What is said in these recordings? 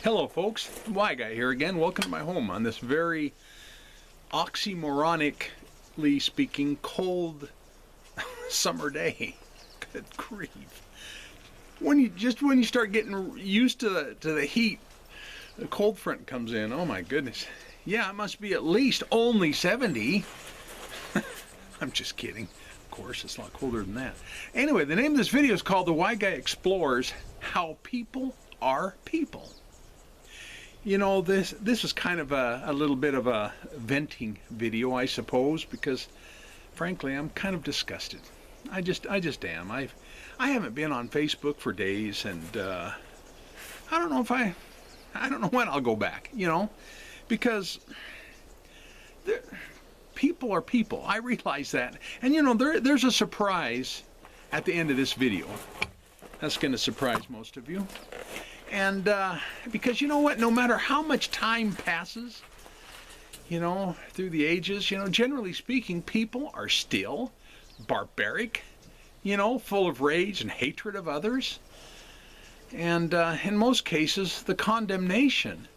Hello folks, Y Guy here again. Welcome to my home on this very oxymoronically speaking cold summer day. Good grief. When you start getting used to the heat, the cold front comes in. Oh my goodness. Yeah, it must be at least only 70. I'm just kidding. Of course, it's a lot colder than that. Anyway, the name of this video is called The Y Guy Explores How People Are People. You know, this is kind of a little bit of a venting video, I suppose, because frankly, I'm kind of disgusted. I just am. I haven't been on Facebook for days, and I don't know when I'll go back, you know, because people are people. I realize that. And you know, there's a surprise at the end of this video. That's going to surprise most of you. And because you know what, no matter how much time passes, you know, through the ages, you know, generally speaking, people are still barbaric, you know, full of rage and hatred of others. And in most cases, the condemnation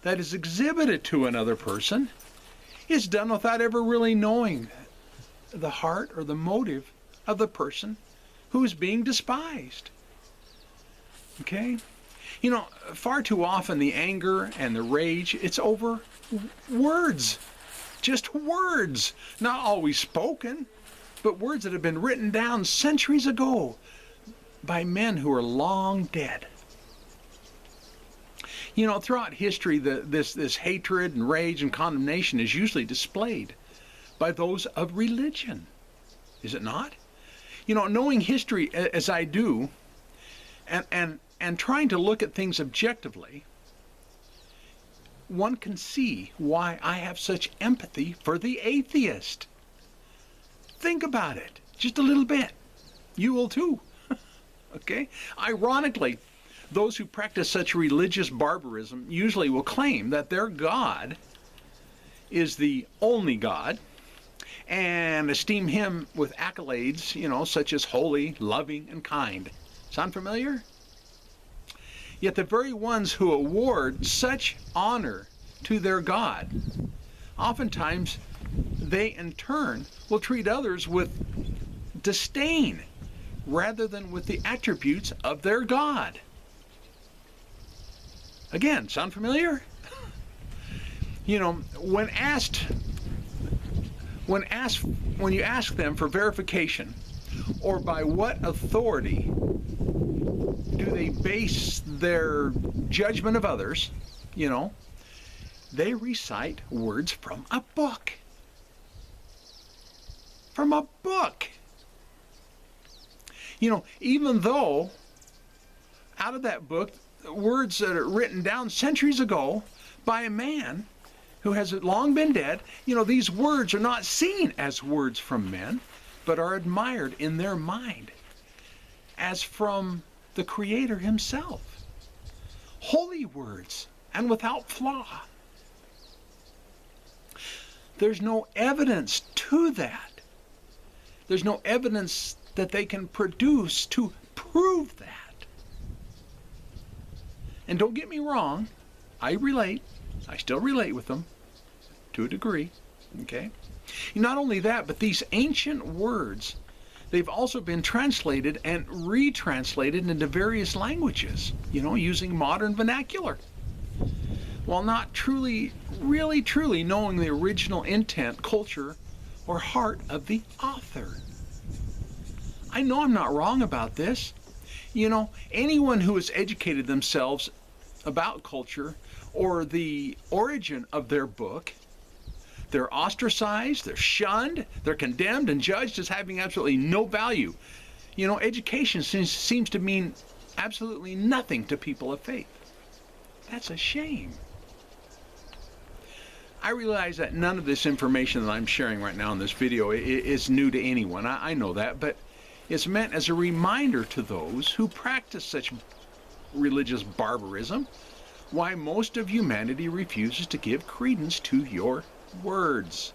that is exhibited to another person is done without ever really knowing the heart or the motive of the person who is being despised. Okay? You know, far too often the anger and the rage, it's over words. Just words. Not always spoken, but words that have been written down centuries ago by men who are long dead. You know, throughout history, this hatred and rage and condemnation is usually displayed by those of religion. Is it not? You know, knowing history as I do, and trying to look at things objectively, one can see why I have such empathy for the atheist. Think about it, just a little bit. You will too. Okay? Ironically, those who practice such religious barbarism usually will claim that their God is the only God and esteem him with accolades, you know, such as holy, loving, and kind. Sound familiar? Yet the very ones who award such honor to their God, oftentimes they in turn will treat others with disdain rather than with the attributes of their God. Again, sound familiar? You know, when you ask them for verification, or by what authority do they base their judgment of others, you know, they recite words from a book. From a book. You know, even though out of that book, words that are written down centuries ago by a man who has long been dead, you know, these words are not seen as words from men, but are admired in their mind as from the Creator himself. Holy words and without flaw. There's no evidence to that. There's no evidence that they can produce to prove that. And don't get me wrong, I still relate with them to a degree, okay? Not only that, but these ancient words, they've also been translated and retranslated into various languages, you know, using modern vernacular, while not really truly knowing the original intent, culture, or heart of the author. I know I'm not wrong about this. You know, anyone who has educated themselves about culture or the origin of their book, they're ostracized, they're shunned, they're condemned and judged as having absolutely no value. You know, education seems to mean absolutely nothing to people of faith. That's a shame. I realize that none of this information that I'm sharing right now in this video is new to anyone. I know that, but it's meant as a reminder to those who practice such religious barbarism why most of humanity refuses to give credence to your words.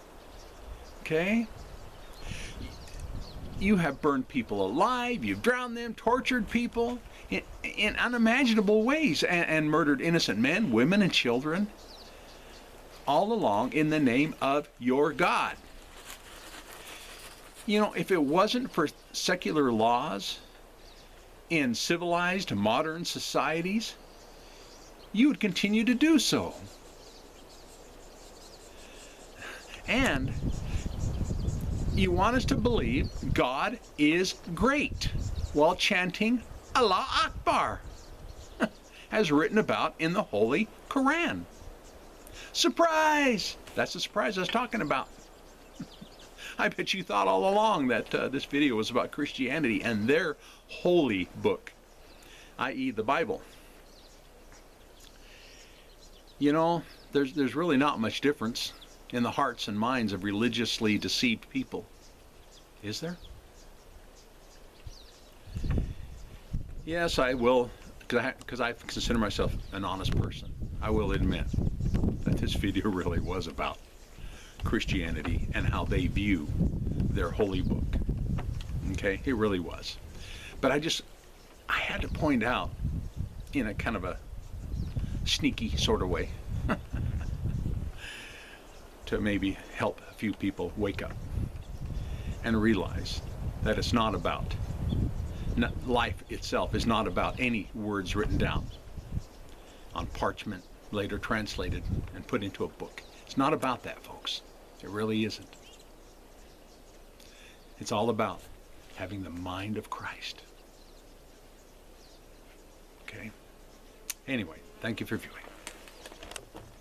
Okay? You have burned people alive, you've drowned them, tortured people in unimaginable ways, and murdered innocent men, women, and children, all along in the name of your God. You know, if it wasn't for secular laws in civilized modern societies, you would continue to do so. And you want us to believe God is great while chanting Allah Akbar, as written about in the Holy Quran. Surprise! That's the surprise I was talking about. I bet you thought all along that this video was about Christianity and their holy book, i.e. the Bible. You know, there's really not much difference in the hearts and minds of religiously deceived people, is there? Yes, I will, because I consider myself an honest person. I will admit that this video really was about Christianity and how they view their holy book. Okay, it really was. But I had to point out in a kind of a sneaky sort of way to maybe help a few people wake up and realize that it's not about, life itself is not about any words written down on parchment, later translated and put into a book. It's not about that, folks. It really isn't. It's all about having the mind of Christ. Okay? Anyway, thank you for viewing.